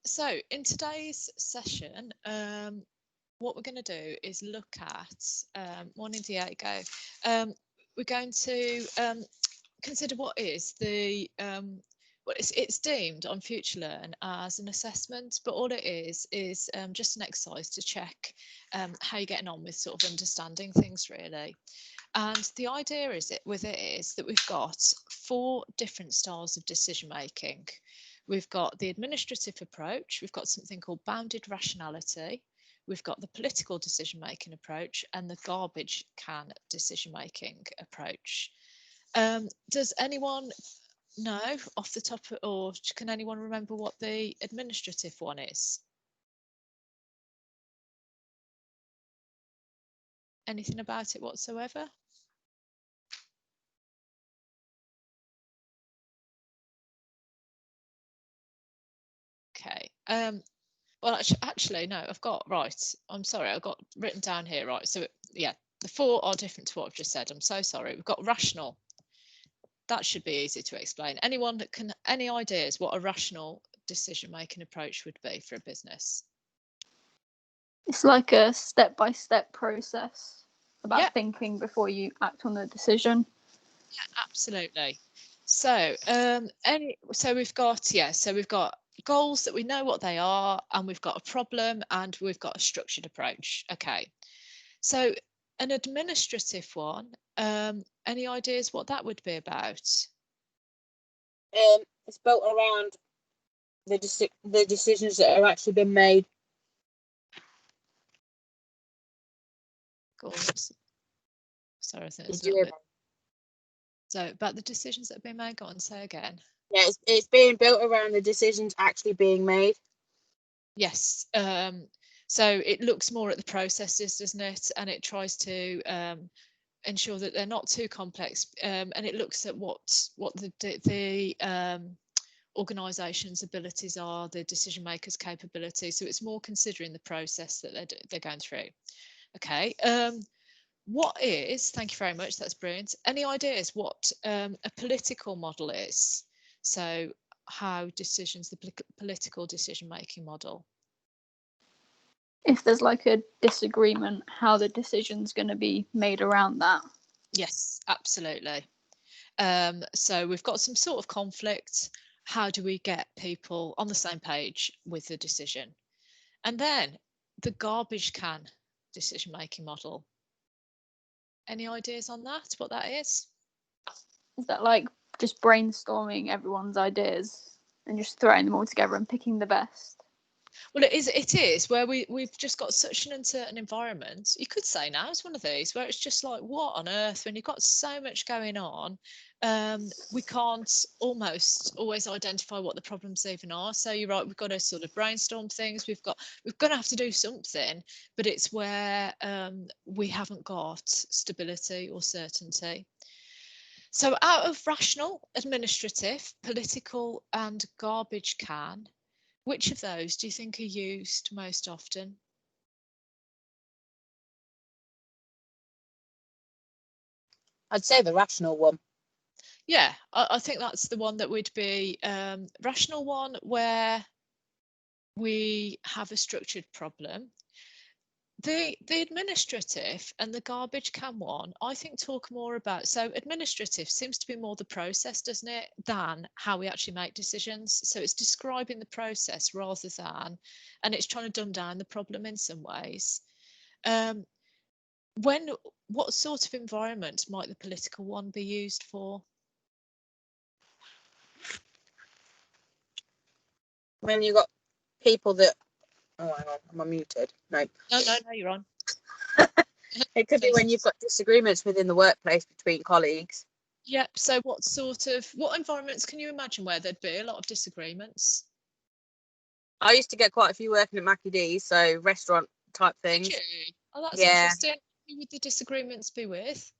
So in today's session, what we're going to do is look at morning Diego. We're going to consider what is the what it's deemed on FutureLearn as an assessment, but all it is just an exercise to check how you're getting on with sort of understanding things really. And the idea is that we've got 4 different styles of decision making. We've got the administrative approach, we've got something called bounded rationality, we've got the political decision making approach, and the garbage can decision making approach. Does anyone know off the top, or can anyone remember what the administrative one is? Anything about it whatsoever? Okay. Well, actually, no, I've got, right. I'm sorry, I've got written down here, right. So, yeah, the 4 are different to what I've just said. I'm so sorry. We've got rational. That should be easy to explain. Anyone that can, any ideas what a rational decision-making approach would be for a business? It's like a step-by-step process about thinking before you act on the decision. Yeah, absolutely. So, so we've got goals that we know what they are, and we've got a problem, and we've got a structured approach. Okay. So an administrative one, any ideas what that would be about? It's built around the decisions that are actually been made. Go on. Sorry, I think it's a little bit. So about the decisions that have been made, go on, say again. Yeah, it's being built around the decisions actually being made. Yes. So it looks more at the processes, doesn't it? And it tries to ensure that they're not too complex. And it looks at what the organisation's abilities are, the decision makers' capability. So it's more considering the process that they're going through. Okay. Thank you very much, that's brilliant. Any ideas what a political model is? So how decisions, the political decision making model. If there's like a disagreement, how the decision's going to be made around that. Yes, absolutely. So we've got some sort of conflict. How do we get people on the same page with the decision? And then the garbage can decision making model. Any ideas on that, what that is? Is that like just brainstorming everyone's ideas and just throwing them all together and picking the best? Well, it is where we've just got such an uncertain environment. You could say now it's one of these where it's just like, what on earth, when you've got so much going on, we can't almost always identify what the problems even are. So you're right, we've got to sort of brainstorm things. We've got to have to do something, but it's where we haven't got stability or certainty. So out of rational, administrative, political, and garbage can, which of those do you think are used most often? I'd say the rational one. Yeah, I think that's the one that would be rational one, where we have a structured problem. The administrative and the garbage can one, I think, talk more about, so administrative seems to be more the process, doesn't it, than how we actually make decisions. So it's describing the process rather than, and it's trying to dumb down the problem in some ways. What sort of environment might the political one be used for? When you've got people that, oh, hang on, am I muted? No, you're on. It could be when you've got disagreements within the workplace between colleagues. Yep. So what environments can you imagine where there'd be a lot of disagreements? I used to get quite a few working at Mackie D's, so restaurant type things. Oh, that's interesting. Who would the disagreements be with?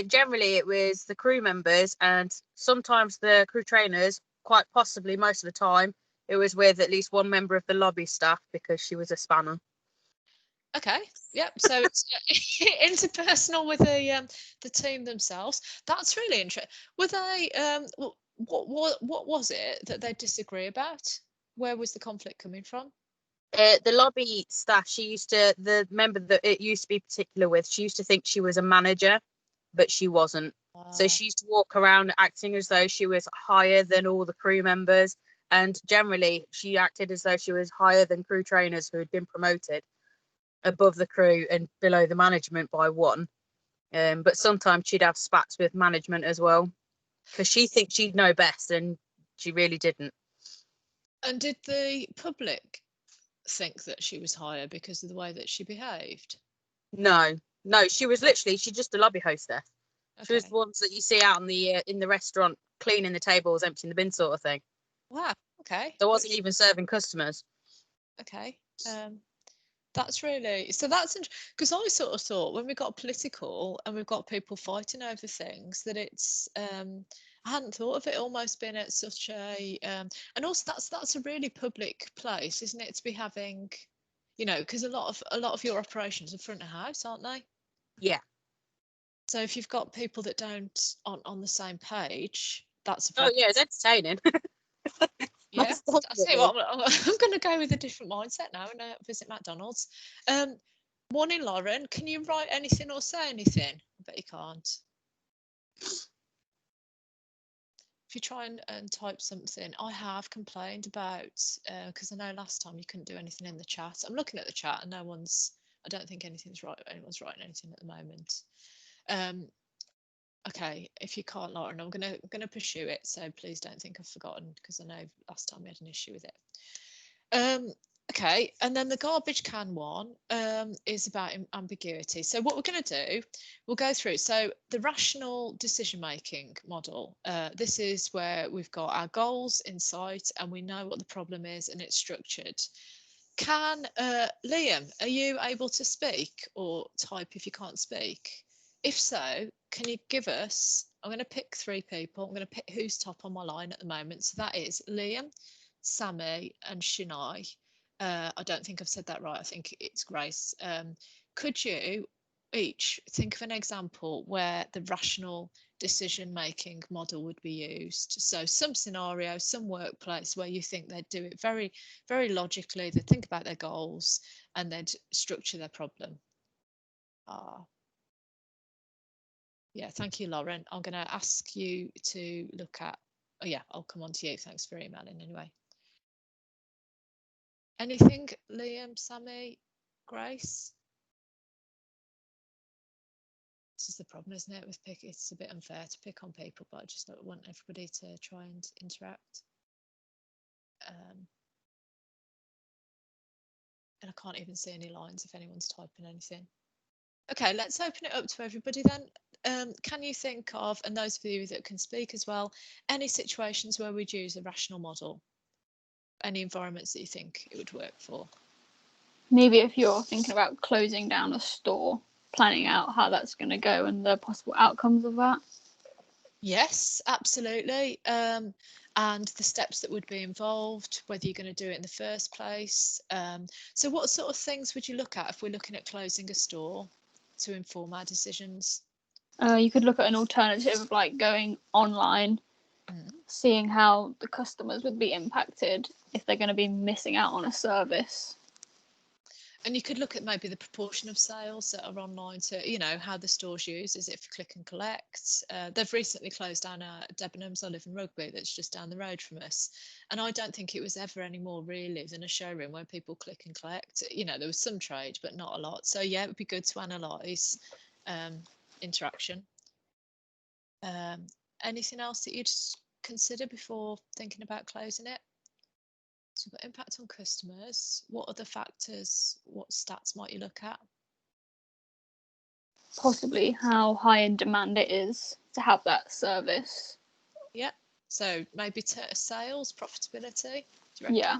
Generally, it was the crew members and sometimes the crew trainers. Quite possibly, most of the time, it was with at least one member of the lobby staff because she was a spanner. Okay. Yep. So it's interpersonal with the team themselves. That's really interesting. Were they? What was it that they disagree about? where was the conflict coming from? The lobby staff, the member that it used to be particular with, she used to think she was a manager, but she wasn't. So she used to walk around acting as though she was higher than all the crew members. And generally, she acted as though she was higher than crew trainers who had been promoted above the crew and below the management by one. But sometimes she'd have spats with management as well, because she thinks she'd know best, and she really didn't. And did the public think that she was higher because of the way that she behaved? No, she was just a lobby hostess. Okay. She was the ones that you see out in the restaurant, cleaning the tables, emptying the bin, sort of thing. Wow. Okay. So wasn't even serving customers. Okay. That's really, so that's because I sort of thought when we got political and we've got people fighting over things that it's I hadn't thought of it almost being at such a and also that's a really public place, isn't it, to be having, you know, because a lot of your operations are front of house, aren't they? Yeah. So if you've got people that aren't on the same page, that's a problem. Oh yeah, it's entertaining. Yeah, I see what I'm going to go with a different mindset now and visit McDonald's. Morning, Lauren. Can you write anything or say anything? I bet you can't. If you try and type something, I have complained about because I know last time you couldn't do anything in the chat. I'm looking at the chat and I don't think anyone's writing anything at the moment. Okay, if you can't, Lauren, I'm gonna pursue it. So please don't think I've forgotten, because I know last time we had an issue with it. Okay, and then the garbage can one is about ambiguity. So what we're going to do, we'll go through. So the rational decision-making model, this is where we've got our goals in sight and we know what the problem is and it's structured. Liam, are you able to speak or type if you can't speak? If so, can you give us, I'm going to pick 3 people. I'm going to pick who's top on my line at the moment. So that is Liam, Sammy and Shania. I don't think I've said that right. I think it's Grace. Could you each think of an example where the rational decision-making model would be used? So some scenario, some workplace where you think they'd do it very, very logically. They'd think about their goals and they'd structure their problem. Yeah, thank you, Lauren. I'm going to ask you to look at, oh yeah, I'll come on to you. Thanks for emailing anyway. Anything, Liam, Sammy, Grace? This is the problem, isn't it, with pick? It's a bit unfair to pick on people, but I just don't want everybody to try and interact. And I can't even see any lines if anyone's typing anything. Okay, let's open it up to everybody then. Can you think of, and those of you that can speak as well, any situations where we'd use a rational model? Any environments that you think it would work for? Maybe if you're thinking about closing down a store, planning out how that's going to go and the possible outcomes of that. Yes, absolutely. And the steps that would be involved, whether you're going to do it in the first place. So what sort of things would you look at if we're looking at closing a store to inform our decisions? You could look at an alternative of like going online, seeing how the customers would be impacted if they're going to be missing out on a service. And you could look at maybe the proportion of sales that are online to, you know, how the store's used. Is it for click and collect? They've recently closed down Debenhams. I live in Rugby, that's just down the road from us. And I don't think it was ever any more really than a showroom where people click and collect. You know, there was some trade, but not a lot. So yeah, it would be good to analyse interaction. Anything else that you'd consider before thinking about closing it? So we've got impact on customers. What other factors, what stats might you look at? Possibly how high in demand it is to have that service. Yeah, so maybe sales, profitability. Yeah.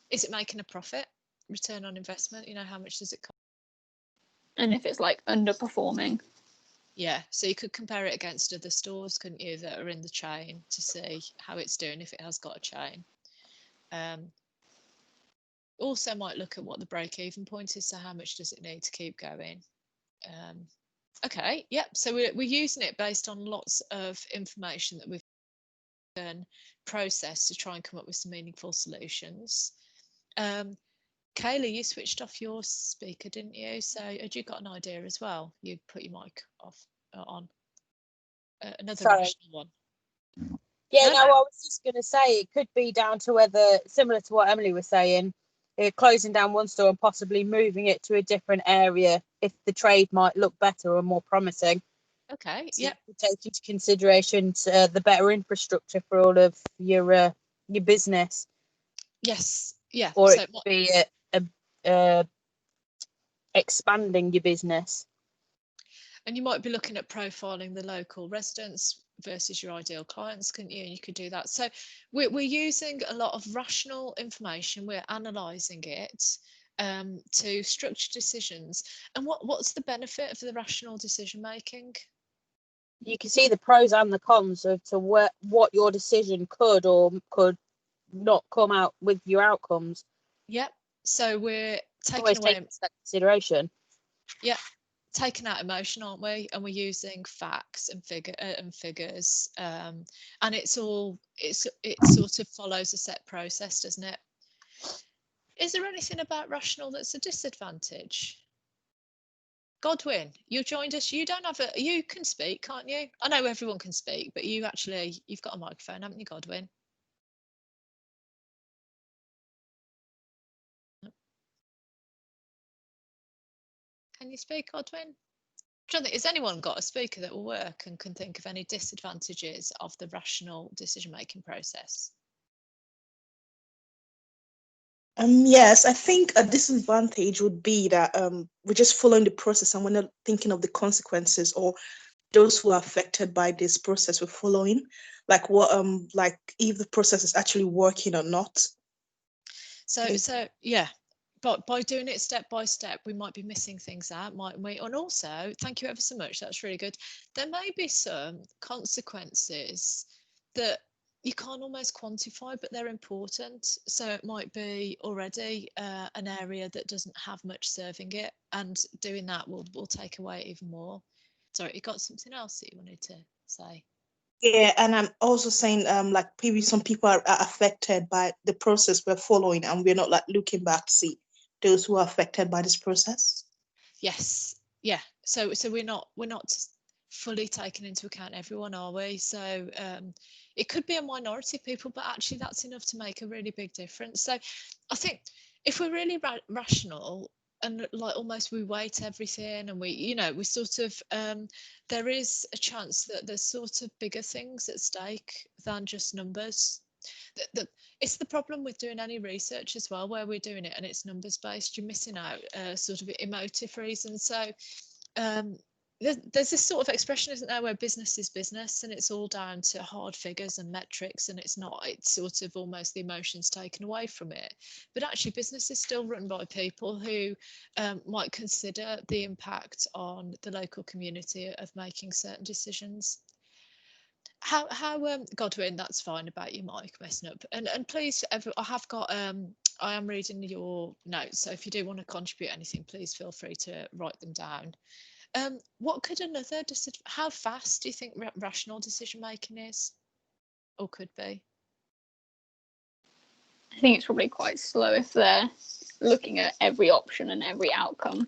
Is it making a profit? Return on investment, you know, how much does it cost? And if it's like underperforming. Yeah, so you could compare it against other stores, couldn't you, that are in the chain to see how it's doing if it has got a chain. Also might look at what the break-even point is, so how much does it need to keep going. Okay, yep, so we're using it based on lots of information that we've process to try and come up with some meaningful solutions. Kayla, you switched off your speaker, didn't you? So had you got an idea as well? You put your mic off on. Another rational one. Yeah, no, I was just going to say it could be down to whether, similar to what Emily was saying, closing down one store and possibly moving it to a different area if the trade might look better or more promising. Okay, so yeah. Take into consideration the better infrastructure for all of your business. Yes, yeah. Or so it could be expanding your business. And you might be looking at profiling the local residents versus your ideal clients, couldn't you? And you could do that. So we're using a lot of rational information. We're analysing it to structure decisions. And what's the benefit of the rational decision making? You can see the pros and the cons of what your decision could or could not come out with your outcomes. Yep. So we're taking away that consideration. Yeah. Taking out emotion, aren't we? And we're using facts and figures, and it sort of follows a set process, doesn't it? Is there anything about rational that's a disadvantage? Godwin, you joined us. You don't have you can speak, can't you? I know everyone can speak, but you've got a microphone, haven't you, Godwin? Can you speak, Godwin? Has anyone got a speaker that will work and can think of any disadvantages of the rational decision-making process? Yes, I think a disadvantage would be that we're just following the process and we're not thinking of the consequences or those who are affected by this process we're following, like like if the process is actually working or not. So yeah, but by doing it step by step, we might be missing things out, mightn't we? And also, thank you ever so much. That's really good. There may be some consequences that you can't almost quantify, but they're important. So it might be already an area that doesn't have much serving it, and doing that will take away even more. Sorry, you got something else that you wanted to say? Yeah, and I'm also saying like maybe some people are affected by the process we're following, and we're not like looking back to see those who are affected by this process. Yes, yeah. So we're not fully taking into account everyone, are we? So it could be a minority of people, but actually that's enough to make a really big difference. So I think if we're really rational and like almost we weight everything and we sort of there is a chance that there's sort of bigger things at stake than just numbers. It's the problem with doing any research as well, where we're doing it and it's numbers based. You're missing out sort of emotive reasons. So there's this sort of expression, isn't there, where business is business and it's all down to hard figures and metrics, and it's sort of almost the emotions taken away from it. But actually business is still run by people who might consider the impact on the local community of making certain decisions. How Godwin, that's fine about your mic messing up, and please, I have got I am reading your notes, so if you do want to contribute anything, please feel free to write them down. What could another how fast do you think rational decision making is or could be? I think it's probably quite slow if they're looking at every option and every outcome.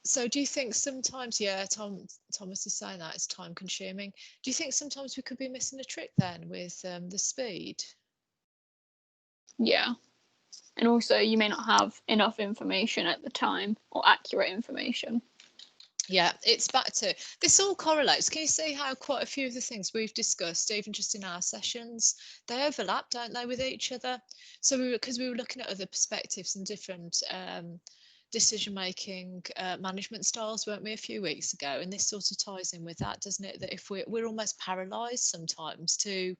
So do you think sometimes, yeah, Thomas is saying that it's time consuming. Do you think sometimes we could be missing a trick then with the speed? Yeah. And also you may not have enough information at the time or accurate information. Yeah, it's back to this all correlates. Can you see how quite a few of the things we've discussed, even just in our sessions, they overlap, don't they, with each other? So because we were looking at other perspectives and different decision-making management styles, weren't we, a few weeks ago? And this sort of ties in with that, doesn't it? That if we're almost paralysed sometimes to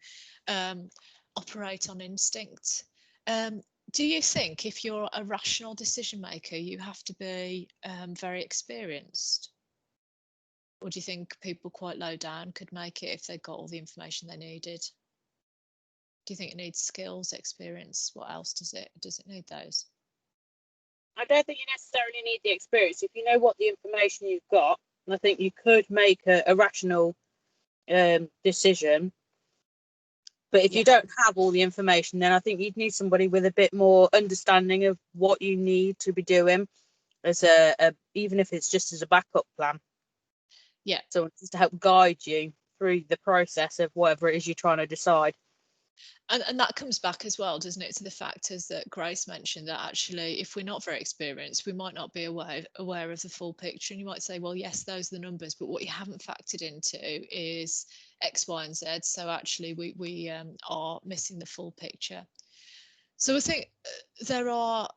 operate on instinct. Do you think if you're a rational decision maker, you have to be very experienced? Or do you think people quite low down could make it if they got all the information they needed? Do you think it needs skills, experience? What else does it need those? I don't think you necessarily need the experience. If you know what the information you've got, I think you could make a rational decision. But if you don't have all the information, then I think you'd need somebody with a bit more understanding of what you need to be doing as a even if it's just as a backup plan. Yeah. So just to help guide you through the process of whatever it is you're trying to decide. And that comes back as well, doesn't it, to the factors that Grace mentioned, that actually, if we're not very experienced, we might not be aware of the full picture. And you might say, well, yes, those are the numbers, but what you haven't factored into is X, Y, and Z. So actually, we are missing the full picture. So I think there are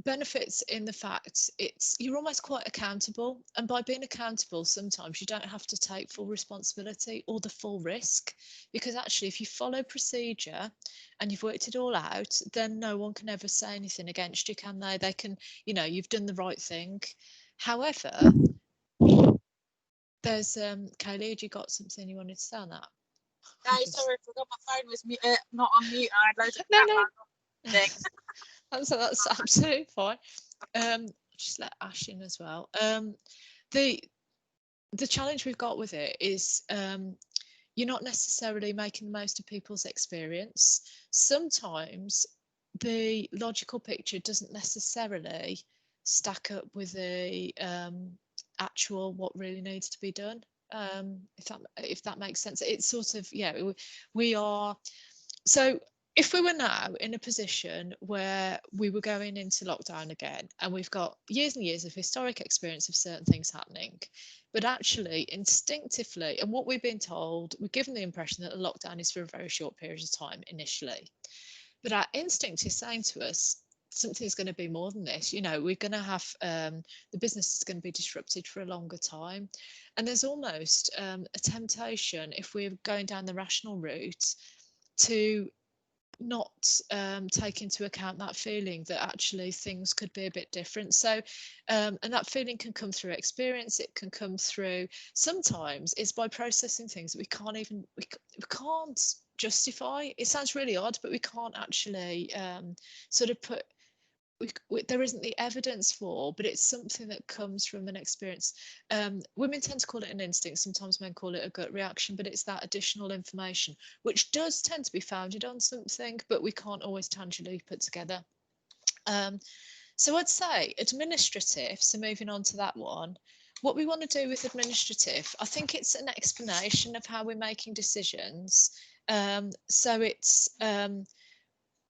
benefits in the fact you're almost quite accountable, and by being accountable sometimes you don't have to take full responsibility or the full risk, because actually if you follow procedure and you've worked it all out, then no one can ever say anything against you, can they? They can, you know, you've done the right thing. However, there's Kaylee, had you got something you wanted to say on that? No, sorry, I forgot my phone was not on mute. I had loads of No. things. That's absolutely fine. Just let Ash in as well. The challenge we've got with it is you're not necessarily making the most of people's experience. Sometimes the logical picture doesn't necessarily stack up with the actual what really needs to be done. If that makes sense. It's sort of, yeah, we are. So if we were now in a position where we were going into lockdown again, and we've got years and years of historic experience of certain things happening, but actually instinctively, and what we've been told, we're given the impression that the lockdown is for a very short period of time initially, but our instinct is saying to us something's going to be more than this. You know, we're going to have the business is going to be disrupted for a longer time, and there's almost a temptation, if we're going down the rational route, to not take into account that feeling that actually things could be a bit different. So and that feeling can come through experience, it can come through, sometimes it's by processing things that we can't justify. It sounds really odd, but we can't actually sort of put there isn't the evidence for, but it's something that comes from an experience. Women tend to call it an instinct, sometimes men call it a gut reaction, but it's that additional information which does tend to be founded on something, but we can't always tangibly put together. So I'd say administrative, so moving on to that one, what we want to do with administrative, I think it's an explanation of how we're making decisions. So it's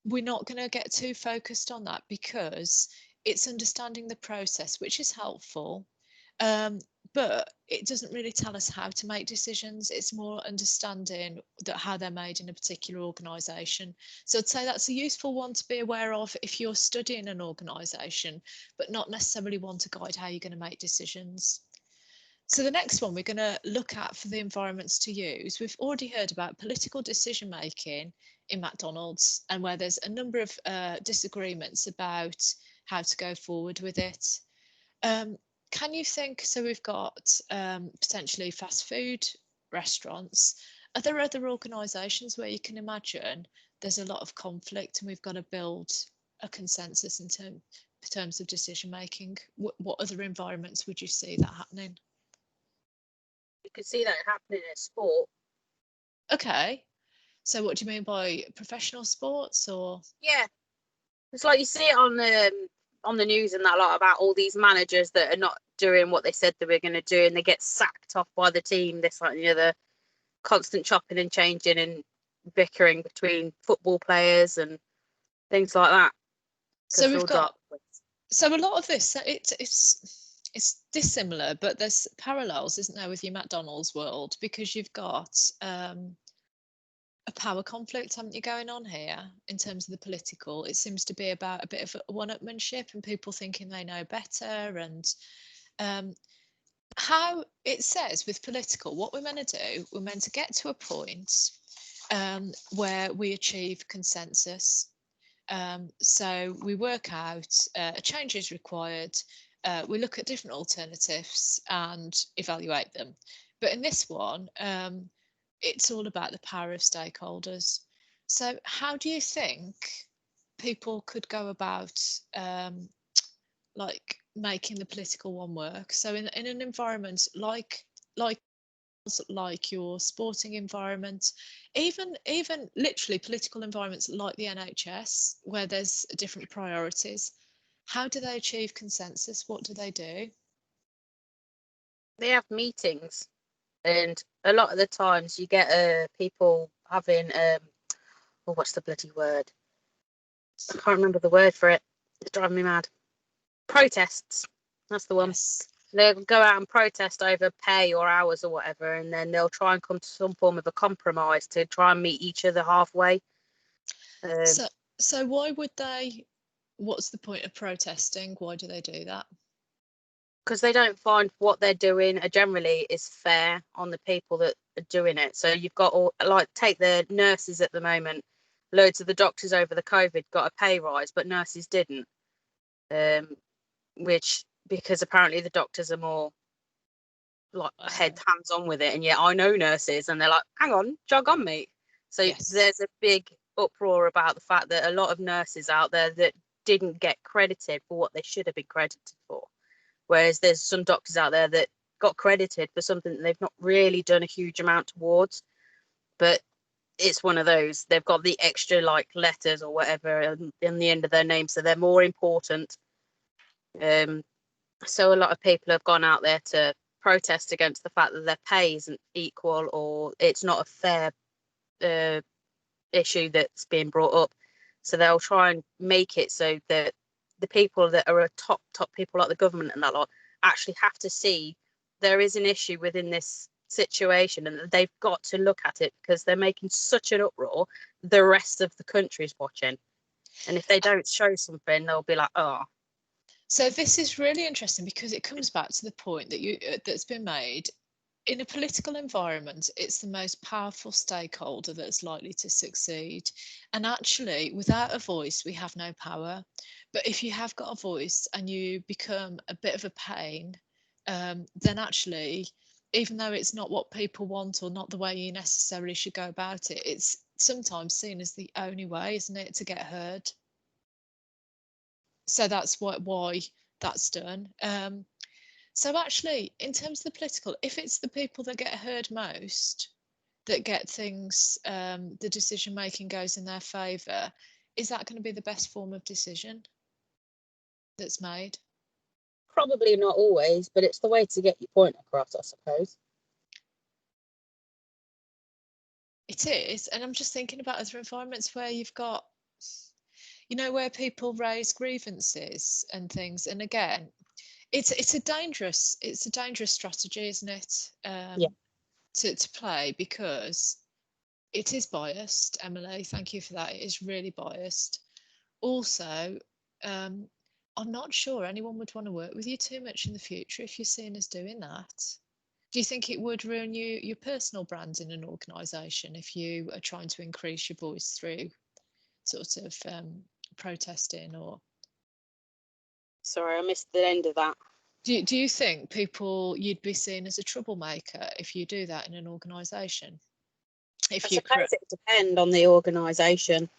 we're not going to get too focused on that, because it's understanding the process, which is helpful, but it doesn't really tell us how to make decisions. It's more understanding that how they're made in a particular organisation. So I'd say that's a useful one to be aware of if you're studying an organisation, but not necessarily one to guide how you're going to make decisions. So the next one we're going to look at for the environments to use, we've already heard about political decision making in McDonald's, and where there's a number of disagreements about how to go forward with it. Can you think, so we've got potentially fast food restaurants. Are there other organisations where you can imagine there's a lot of conflict and we've got to build a consensus in terms of decision making? What other environments would you see that happening? You could see that happening in sport. Okay. So what do you mean by professional sports, or? Yeah. It's like you see it on the news and that lot about all these managers that are not doing what they said they were going to do, and they get sacked off by the team, this, like, you know, the constant chopping and changing and bickering between football players and things like that. So we've got, so a lot of this, it's dissimilar, but there's parallels, isn't there, with your McDonald's world, because you've got a power conflict, haven't you, going on here in terms of the political. It seems to be about a bit of a one-upmanship and people thinking they know better. And how it says with political, what we're meant to do, we're meant to get to a point where we achieve consensus. So we work out a change is required. We look at different alternatives and evaluate them. But in this one, it's all about the power of stakeholders. So how do you think people could go about like making the political one work? So in an environment like like your sporting environment, even literally political environments like the NHS, where there's different priorities. How do they achieve consensus? What do they do? They have meetings, and a lot of the times you get people having oh, what's the bloody word? I can't remember the word for it. It's driving me mad. Protests. That's the one. Yes. They'll go out and protest over pay or hours or whatever, and then they'll try and come to some form of a compromise to try and meet each other halfway. So why would they? What's the point of protesting? Why do they do that? Because they don't find what they're doing generally is fair on the people that are doing it. So you've got all, like, take the nurses at the moment. Loads of the doctors over the COVID got a pay rise, but nurses didn't. Which, because apparently the doctors are more like hands on with it, and yet I know nurses and they're like, hang on, jog on, mate. So yes. There's a big uproar about the fact that a lot of nurses out there that didn't get credited for what they should have been credited for, whereas there's some doctors out there that got credited for something that they've not really done a huge amount towards. But it's one of those, they've got the extra like letters or whatever in the end of their name, so they're more important. So a lot of people have gone out there to protest against the fact that their pay isn't equal, or it's not a fair issue that's being brought up. So they'll try and make it so that the people that are top people like the government and that lot actually have to see there is an issue within this situation, and they've got to look at it because they're making such an uproar. The rest of the country is watching, and if they don't show something, they'll be like, oh. So this is really interesting because it comes back to the point that that's been made. In a political environment, it's the most powerful stakeholder that's likely to succeed. And actually, without a voice, we have no power. But if you have got a voice and you become a bit of a pain, then actually, even though it's not what people want or not the way you necessarily should go about it, it's sometimes seen as the only way, isn't it, to get heard? So that's why that's done. So actually, in terms of the political, if it's the people that get heard most, that get things, the decision making goes in their favour, is that going to be the best form of decision that's made? Probably not always, but it's the way to get your point across, I suppose. It is, and I'm just thinking about other environments where you've got, where people raise grievances and things, and again, it's a dangerous strategy, isn't it? Yeah. To play, because it is biased. Emily, thank you for that. It is really biased. Also, I'm not sure anyone would want to work with you too much in the future if you're seen as doing that. Do you think it would ruin your personal brand in an organisation if you are trying to increase your voice through sort of protesting? Or sorry, I missed the end of that. Do you think you'd be seen as a troublemaker if you do that in an organisation? I suppose it depends on the organisation,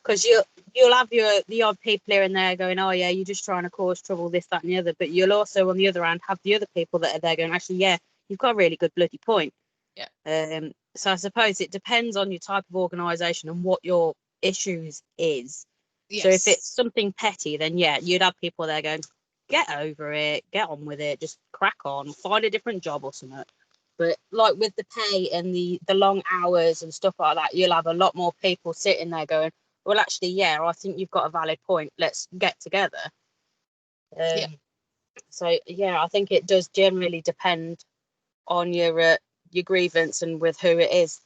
because you'll have the odd people here and there going, oh yeah, you're just trying to cause trouble, this, that and the other, but you'll also on the other hand have the other people that are there going, actually, yeah, you've got a really good bloody point. Yeah. So I suppose it depends on your type of organisation and what your issues is. Yes. So if it's something petty, then yeah, you'd have people there going, get over it, get on with it, just crack on, find a different job or something. But like with the pay and the long hours and stuff like that, you'll have a lot more people sitting there going, well, actually, yeah, I think you've got a valid point. Let's get together. So yeah, I think it does generally depend on your grievance and with who it is.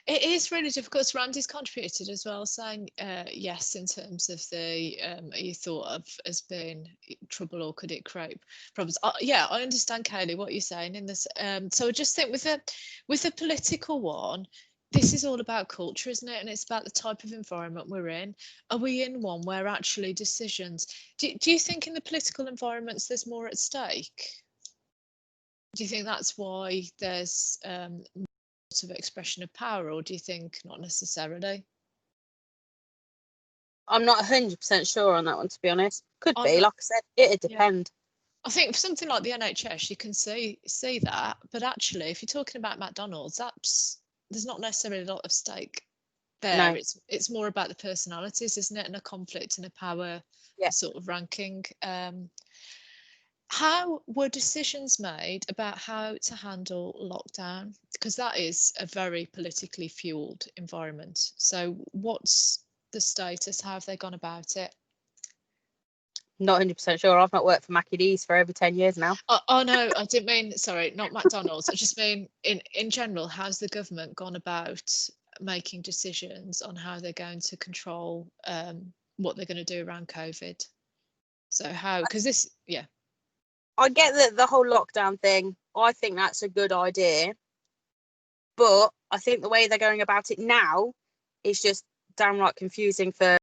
It is really difficult. Randy's contributed as well, saying yes, in terms of the you thought of as being trouble, or could it create problems? Yeah, I understand, Kaylee, what you're saying in this. So I just think with the political one, this is all about culture, isn't it? And it's about the type of environment we're in. Are we in one where actually decisions? Do you think in the political environments there's more at stake? Do you think that's why there's of expression of power, or do you think not necessarily? I'm not 100% sure on that one, to be honest. Could be, like I said, it'd depend. I think for something like the NHS, you can see that, but actually, if you're talking about McDonald's, there's not necessarily a lot of stake there. No. It's more about the personalities, isn't it, and a conflict and a power sort of ranking. How were decisions made about how to handle lockdown? Because that is a very politically fueled environment. So what's the status? How have they gone about it? Not 100% sure. I've not worked for Mackie D's for over 10 years now. Oh no, I didn't mean, sorry, not McDonald's. I just mean in general, how's the government gone about making decisions on how they're going to control what they're going to do around COVID? So how, because this, yeah. I get the whole lockdown thing. I think that's a good idea. But I think the way they're going about it now is just downright confusing for the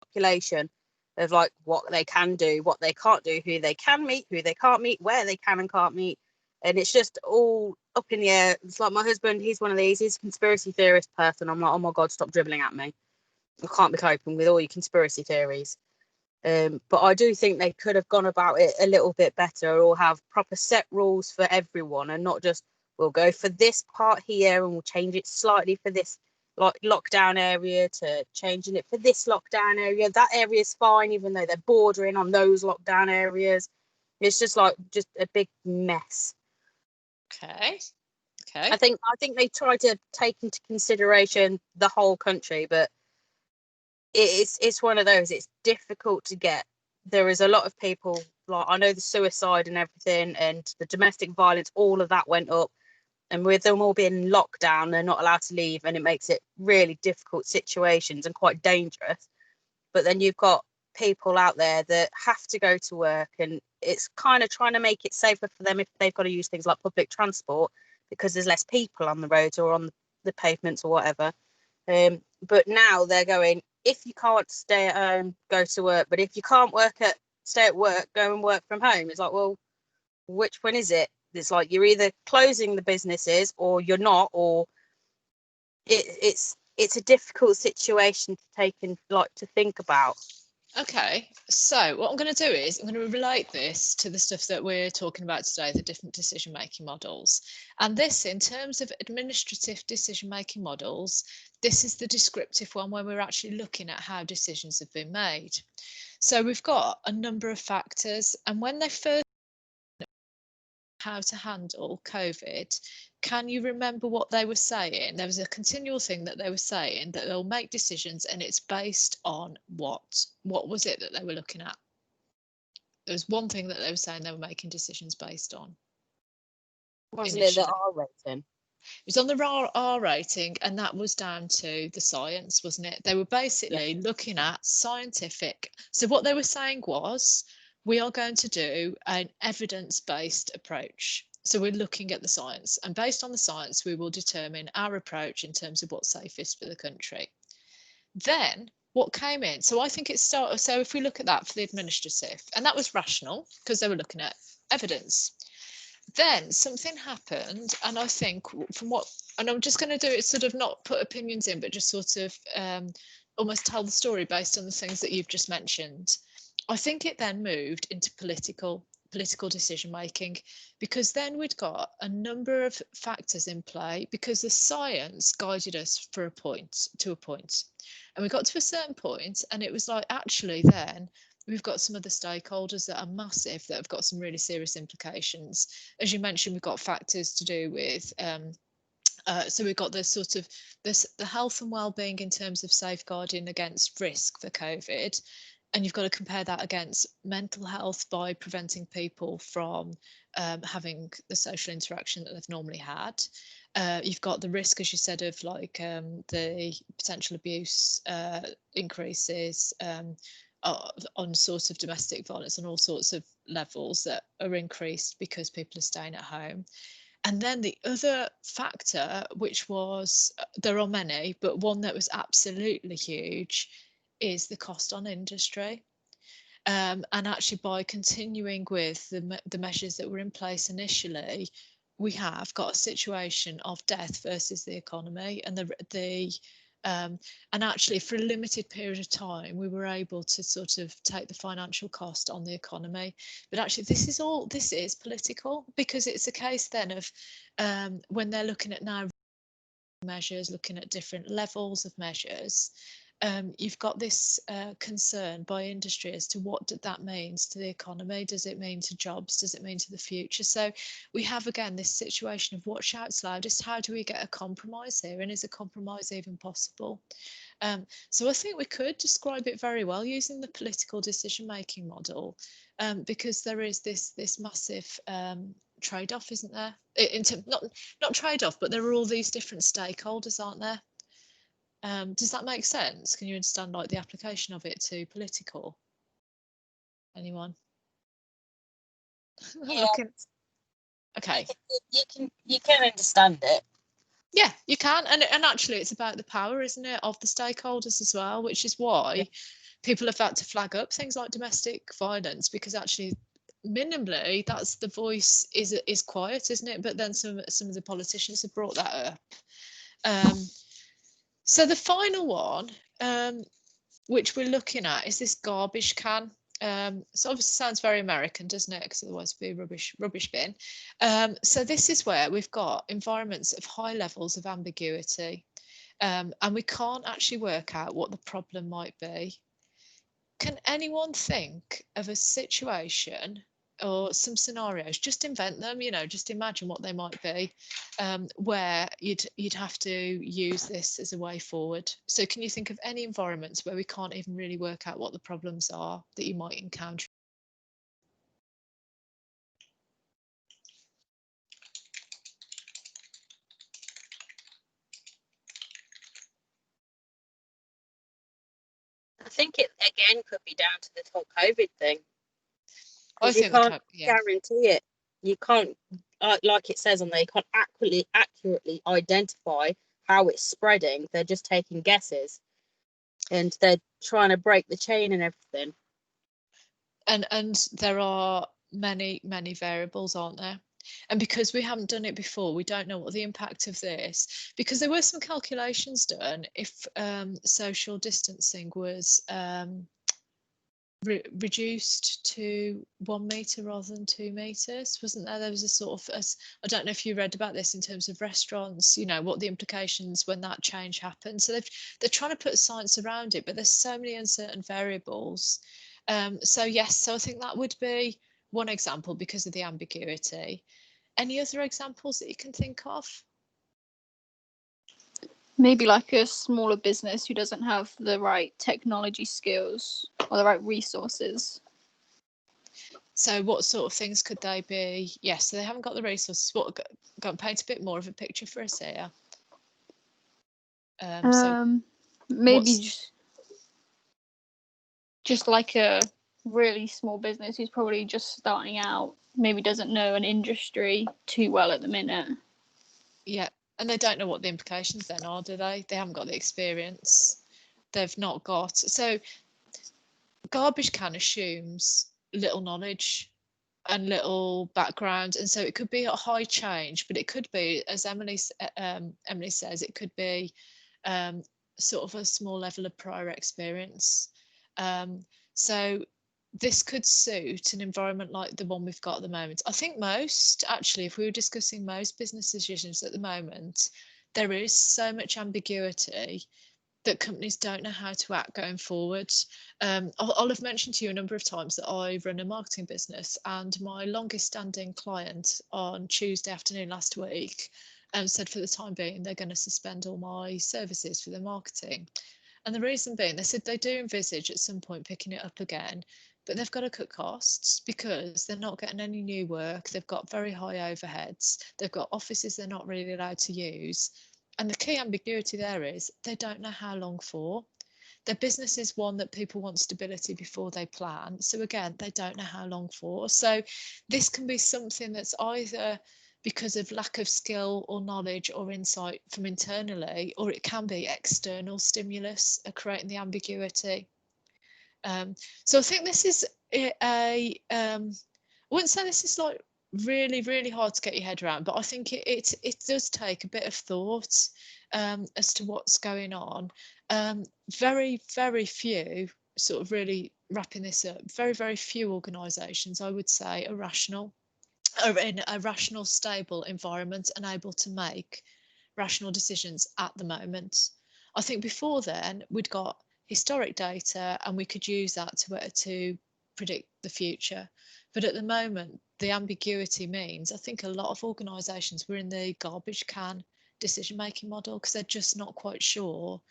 population of like what they can do, what they can't do, who they can meet, who they can't meet, where they can and can't meet. And it's just all up in the air. It's like my husband, he's one of these, he's a conspiracy theorist person. I'm like, oh my God, stop dribbling at me. I can't be coping with all your conspiracy theories. But I do think they could have gone about it a little bit better, or have proper set rules for everyone, and not just, we'll go for this part here and we'll change it slightly for this like lockdown area to changing it for this lockdown area. That area is fine, even though they're bordering on those lockdown areas. It's just like just a big mess. Okay. I think they try to take into consideration the whole country, but it's one of those. It's difficult to get. There is a lot of people, like I know the suicide and everything, and the domestic violence, all of that went up. And with them all being locked down, they're not allowed to leave, and it makes it really difficult situations and quite dangerous. But then you've got people out there that have to go to work, and it's kind of trying to make it safer for them if they've got to use things like public transport, because there's less people on the roads or on the pavements or whatever. But now they're going, if you can't stay at home, go to work. But if you can't stay at work, go and work from home. It's like, well, which one is it? It's like you're either closing the businesses or you're not, or it's a difficult situation to take and like to think about. Okay, so what I'm going to do is I'm going to relate this to the stuff that we're talking about today, the different decision-making models. And this, in terms of administrative decision-making models, this is the descriptive one where we're actually looking at how decisions have been made. So we've got a number of factors, and when they first how to handle COVID, can you remember what they were saying? There was a continual thing that they were saying, that they'll make decisions and it's based on what? What was it that they were looking at? There was one thing that they were saying they were making decisions based on. Wasn't it the R rating? It was on the R rating, and that was down to the science, wasn't it? They were basically looking at scientific. So what they were saying was, we are going to do an evidence-based approach. So we're looking at the science, and based on the science, we will determine our approach in terms of what's safest for the country. Then what came in? So I think it started. So if we look at that for the administrative, and that was rational because they were looking at evidence. Then something happened, and I think from what, and I'm just going to do it sort of not put opinions in, but just sort of almost tell the story based on the things that you've just mentioned. I think it then moved into political decision making, because then we'd got a number of factors in play, because the science guided us to a point, and we got to a certain point, and it was like, actually then we've got some other stakeholders that are massive, that have got some really serious implications. As you mentioned, we've got factors to do with so we've got the sort of the health and well-being in terms of safeguarding against risk for COVID. And you've got to compare that against mental health by preventing people from having the social interaction that they've normally had. You've got the risk, as you said, of like the potential abuse increases on sort of domestic violence on all sorts of levels that are increased because people are staying at home. And then the other factor, which was, there are many, but one that was absolutely huge, is the cost on industry. And actually, by continuing with the measures that were in place initially, we have got a situation of death versus the economy, and the And actually, for a limited period of time, we were able to sort of take the financial cost on the economy. But actually, this is political, because it's a case then of when they're looking at now measures, looking at different levels of measures, you've got this concern by industry as to what that means to the economy. Does it mean to jobs? Does it mean to the future? So we have, again, this situation of what shouts loudest. How do we get a compromise here? And is a compromise even possible? So I think we could describe it very well using the political decision-making model, because there is this massive trade-off, isn't there? Not trade-off, but there are all these different stakeholders, aren't there? Does that make sense? Can you understand like the application of it to political? Anyone? Yeah. Okay. You can understand it. Yeah, you can, and actually it's about the power, isn't it, of the stakeholders as well, which is why people have had to flag up things like domestic violence, because actually minimally that's the voice is quiet, isn't it? But then some of the politicians have brought that up. So the final one, which we're looking at, is this garbage can. So obviously sounds very American, doesn't it? Because otherwise it'd be rubbish bin. So this is where we've got environments of high levels of ambiguity, and we can't actually work out what the problem might be. Can anyone think of a situation or some scenarios? Just invent them, just imagine what they might be, where you'd have to use this as a way forward. So can you think of any environments where we can't even really work out what the problems are that you might encounter? I think it again could be down to this whole COVID thing. I think you can't guarantee it. You can't, like it says on there, you can't accurately identify how it's spreading. They're just taking guesses, and they're trying to break the chain and everything. And there are many variables, aren't there? And because we haven't done it before, we don't know what the impact of this, because there were some calculations done if social distancing was reduced to 1 metre rather than 2 metres, wasn't there? There was a sort of, I don't know if you read about this in terms of restaurants, what the implications when that change happened. So they're trying to put science around it, but there's so many uncertain variables. So yes, so I think that would be one example because of the ambiguity. Any other examples that you can think of? Maybe like a smaller business who doesn't have the right technology skills or the right resources. So what sort of things could they be? Yes, so they haven't got the resources. What, go and paint a bit more of a picture for us here. Maybe just like a really small business who's probably just starting out, maybe doesn't know an industry too well at the minute. Yeah, and they don't know what the implications then are, do they? They haven't got the experience. They've not got. So garbage can assumes little knowledge and little background, and so it could be a high change, but it could be, as Emily says, it could be sort of a small level of prior experience. So this could suit an environment like the one we've got at the moment. I think most, actually, if we were discussing most business decisions at the moment, there is so much ambiguity that companies don't know how to act going forward. I'll have mentioned to you a number of times that I run a marketing business, and my longest standing client on Tuesday afternoon last week said for the time being they're going to suspend all my services for their marketing. And the reason being, they said they do envisage at some point picking it up again, but they've got to cut costs because they're not getting any new work. They've got very high overheads. They've got offices they're not really allowed to use. And the key ambiguity there is they don't know how long for. Their business is one that people want stability before they plan. So again, they don't know how long for. So this can be something that's either because of lack of skill or knowledge or insight from internally, or it can be external stimulus creating the ambiguity. So I think this is I wouldn't say this is like really, really hard to get your head around, but I think it does take a bit of thought as to what's going on. Very, very few, sort of really wrapping this up, very, very few organisations, I would say, are rational, are in a rational, stable environment and able to make rational decisions at the moment. I think before then we'd got historic data and we could use that to predict the future. But at the moment, the ambiguity means I think a lot of organisations were in the garbage can decision-making model because they're just not quite sure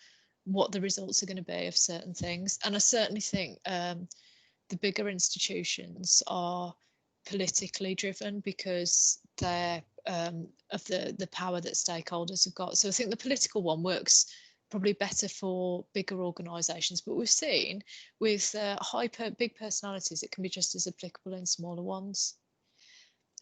what the results are going to be of certain things. And I certainly think the bigger institutions are politically driven because they're of the power that stakeholders have got. So I think the political one works probably better for bigger organisations, but we've seen with big personalities, it can be just as applicable in smaller ones.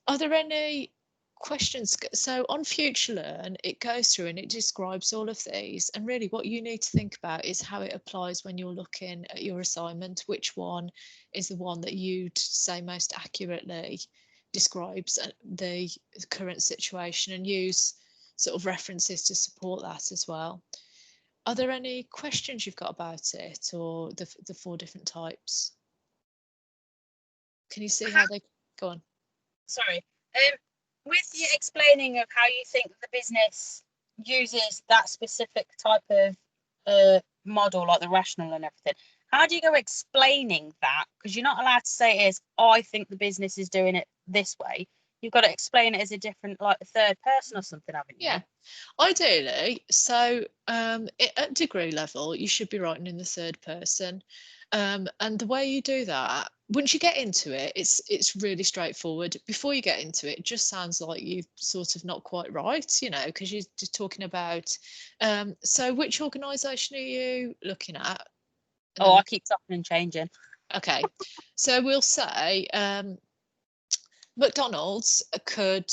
Are there any questions? So on FutureLearn, it goes through and it describes all of these, and really what you need to think about is how it applies when you're looking at your assignment. Which one is the one that you'd say most accurately describes the current situation, and use sort of references to support that as well. Are there any questions you've got about it, or the 4 different types? Can you see how they go on? Sorry. With the explaining of how you think the business uses that specific type of model, like the rational and everything, how do you go explaining that? Because you're not allowed to say it as, I think the business is doing it this way. You've got to explain it as a different, like a third person or something, haven't you? Yeah, ideally. So at degree level, you should be writing in the third person. And the way you do that, once you get into it, it's really straightforward. Before you get into it, it just sounds like you're sort of not quite right, you know, because you're just talking about. So which organisation are you looking at? I keep stopping and changing. Okay, so we'll say McDonald's could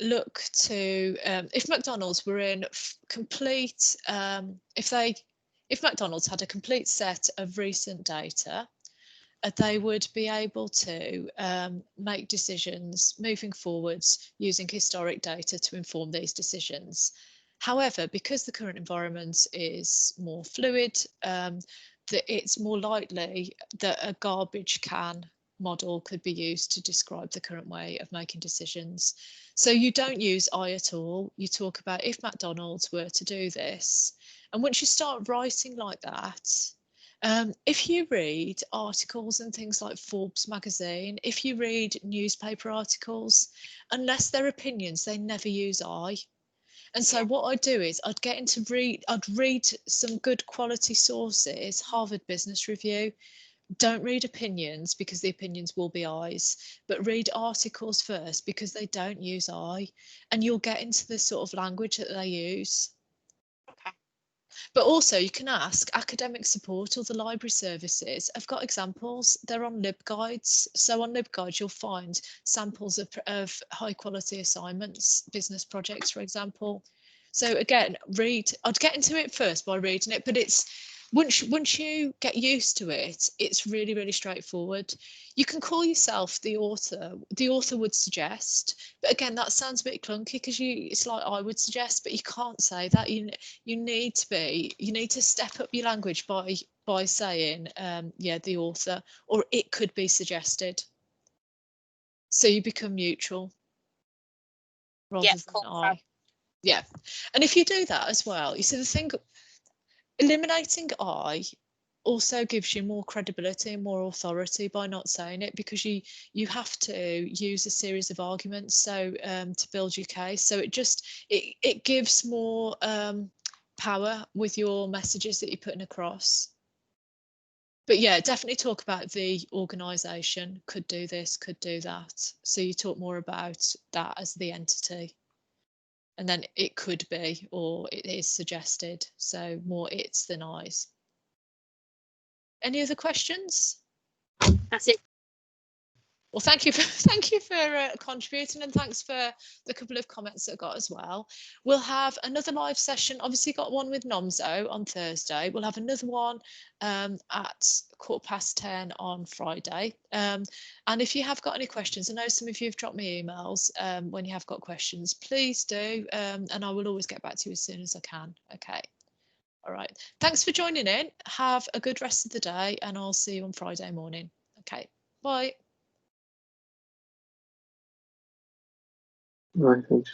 look to if McDonald's were in complete if McDonald's had a complete set of recent data, they would be able to make decisions moving forwards using historic data to inform these decisions. However, because the current environment is more fluid, that it's more likely that a garbage can model could be used to describe the current way of making decisions. So you don't use I at all. You talk about if McDonald's were to do this. And once you start writing like that, if you read articles and things like Forbes magazine, if you read newspaper articles, unless they're opinions, they never use I. And so what I'd do is I'd read some good quality sources, Harvard Business Review. Don't read opinions because the opinions will be I's, but read articles first because they don't use I, and you'll get into the sort of language that they use. Okay. But also you can ask academic support or the library services. I've got examples. They're on LibGuides. So on LibGuides, you'll find samples of high quality assignments, business projects, for example. So again, I'd get into it first by reading it, but it's once you get used to it, it's really, really straightforward. You can call yourself the author. The author would suggest, but again, that sounds a bit clunky because it's like I would suggest, but you can't say that. You need to step up your language by saying, yeah, the author, or it could be suggested. So you become neutral rather than I. Yeah, and if you do that as well, you see the thing. Eliminating I also gives you more credibility and more authority by not saying it, because you have to use a series of arguments to build your case. So it gives more power with your messages that you're putting across. But yeah, definitely talk about the organisation could do this, could do that. So you talk more about that as the entity. And then it could be, or it is suggested. So more it's than I's. Any other questions? That's it. Well, thank you for contributing, and thanks for the couple of comments that I got as well. We'll have another live session. Obviously, got one with Nomzo on Thursday. We'll have another one at 10:15 on Friday. And if you have got any questions, I know some of you have dropped me emails. When you have got questions, please do, and I will always get back to you as soon as I can. Okay. All right. Thanks for joining in. Have a good rest of the day, and I'll see you on Friday morning. Okay. Bye. Right, thanks.